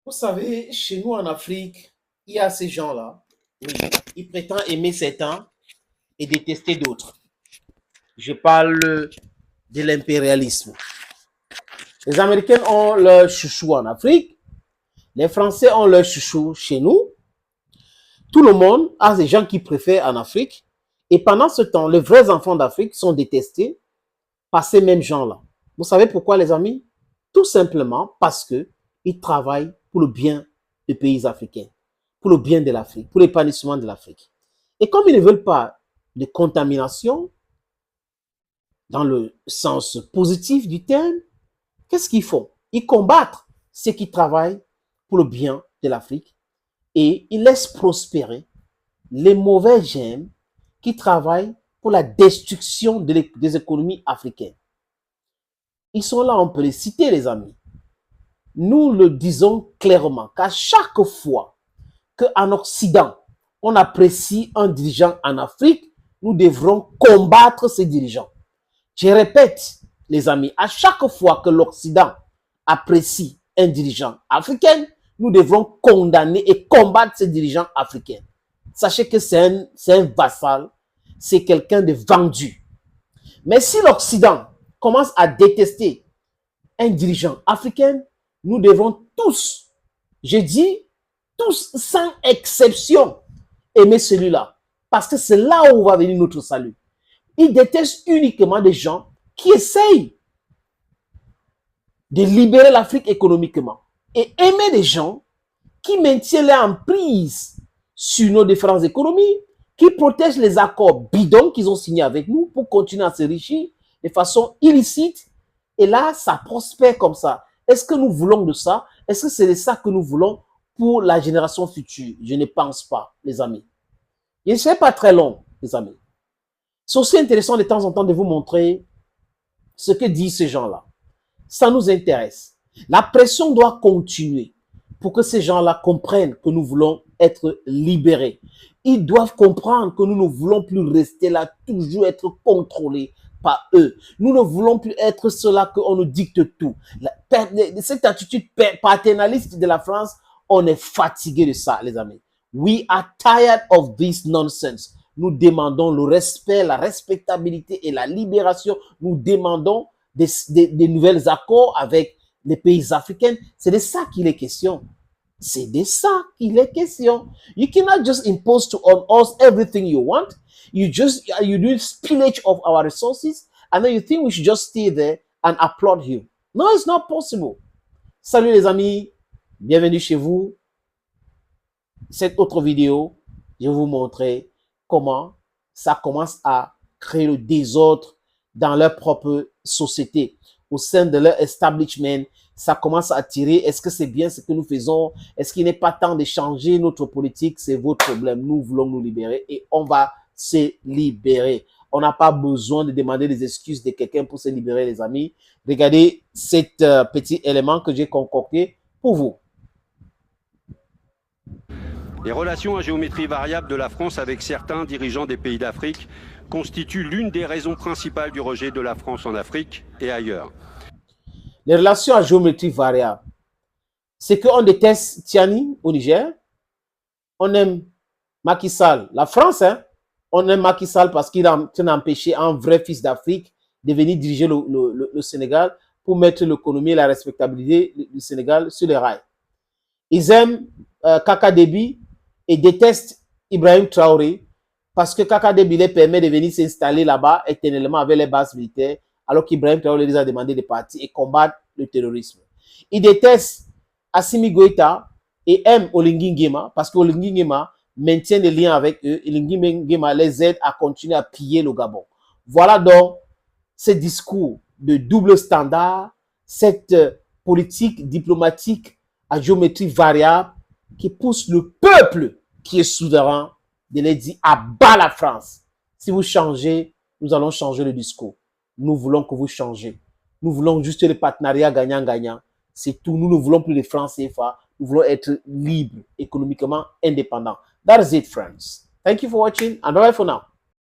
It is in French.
Vous savez, chez nous en Afrique, il y a ces gens-là. Oui, ils prétendent aimer certains et détester d'autres. Je parle de l'impérialisme. Les Américains ont leur chouchou en Afrique. Les Français ont leur chouchou chez nous. Tout le monde a des gens qui préfèrent en Afrique. Et pendant ce temps, les vrais enfants d'Afrique sont détestés par ces mêmes gens-là. Vous savez pourquoi, les amis? Tout simplement parce qu'ils travaillent pour le bien des pays africains, pour le bien de l'Afrique, pour l'épanouissement de l'Afrique. Et comme ils ne veulent pas de contamination, dans le sens positif du terme, qu'est-ce qu'ils font? Ils combattent ceux qui travaillent pour le bien de l'Afrique et ils laissent prospérer les mauvais gemmes qui travaillent pour la destruction des économies africaines. Ils sont là, on peut les citer, les amis. Nous le disons clairement qu'à chaque fois qu'en Occident, on apprécie un dirigeant en Afrique, nous devrons combattre ces dirigeants. Je répète, les amis, à chaque fois que l'Occident apprécie un dirigeant africain, nous devrons condamner et combattre ces dirigeants africains. Sachez que c'est un vassal, c'est quelqu'un de vendu. Mais si l'Occident commence à détester un dirigeant africain, nous devons tous, je dis tous sans exception, aimer celui-là. Parce que c'est là où va venir notre salut. Il déteste uniquement des gens qui essayent de libérer l'Afrique économiquement. Et aimer des gens qui maintiennent l'emprise sur nos différentes économies, qui protègent les accords bidons qu'ils ont signés avec nous pour continuer à s'enrichir de façon illicite. Et là, ça prospère comme ça. Est-ce que nous voulons de ça? Est-ce que c'est de ça que nous voulons pour la génération future? Je ne pense pas, les amis. Et ce n'est pas très long, les amis. C'est aussi intéressant de temps en temps de vous montrer ce que disent ces gens-là. Ça nous intéresse. La pression doit continuer pour que ces gens-là comprennent que nous voulons être libérés. Ils doivent comprendre que nous ne voulons plus rester là, toujours être contrôlés par eux. Nous ne voulons plus être ceux-là qu'on nous dicte tout. Cette attitude paternaliste de la France, on est fatigué de ça, les amis. We are tired of this nonsense. Nous demandons le respect, la respectabilité et la libération. Nous demandons des nouvelles accords avec les pays africains. C'est de ça qu'il est question. C'est de ça qu'il est question. You cannot just impose on us everything you want. You do spillage of our resources and then you think we should just stay there and applaud you. No, it's not possible. Salut les amis, bienvenue chez vous. Cette autre vidéo, je vais vous montrer comment ça commence à créer le désordre dans leur propre société, au sein de leur establishment. Ça commence à tirer. Est-ce que c'est bien ce que nous faisons? Est-ce qu'il n'est pas temps de changer notre politique? C'est votre problème. Nous voulons nous libérer et on va se libérer. On n'a pas besoin de demander des excuses de quelqu'un pour se libérer, les amis. Regardez cet petit élément que j'ai concocté pour vous. Les relations à géométrie variable de la France avec certains dirigeants des pays d'Afrique constituent l'une des raisons principales du rejet de la France en Afrique et ailleurs. Les relations à géométrie variable. C'est qu'on déteste Tiani au Niger. On aime Macky Sall. La France, hein, on aime Macky Sall parce qu'il a empêché un vrai fils d'Afrique de venir diriger le Sénégal pour mettre l'économie et la respectabilité du Sénégal sur les rails. Ils aiment Kaka Déby et détestent Ibrahim Traoré parce que Kaka Déby les permet de venir s'installer là-bas éternellement avec les bases militaires, alors qu'Ibrahim Traoré les a demandé de partir et combattre le terrorisme. Ils détestent Assimi Goïta et aiment Oligui Nguema parce que Oligui Nguema maintient des liens avec eux. Oligui Nguema les aide à continuer à piller le Gabon. Voilà donc ce discours de double standard, cette politique diplomatique à géométrie variable qui pousse le peuple qui est souverain de les dire à bas la France. Si vous changez, nous allons changer le discours. Nous voulons que vous changez. Nous voulons juste le partenariat gagnant-gagnant. C'est tout. Nous ne voulons plus les francs CFA. Nous voulons être libres, économiquement indépendants. That is it, friends. Thank you for watching and bye for now.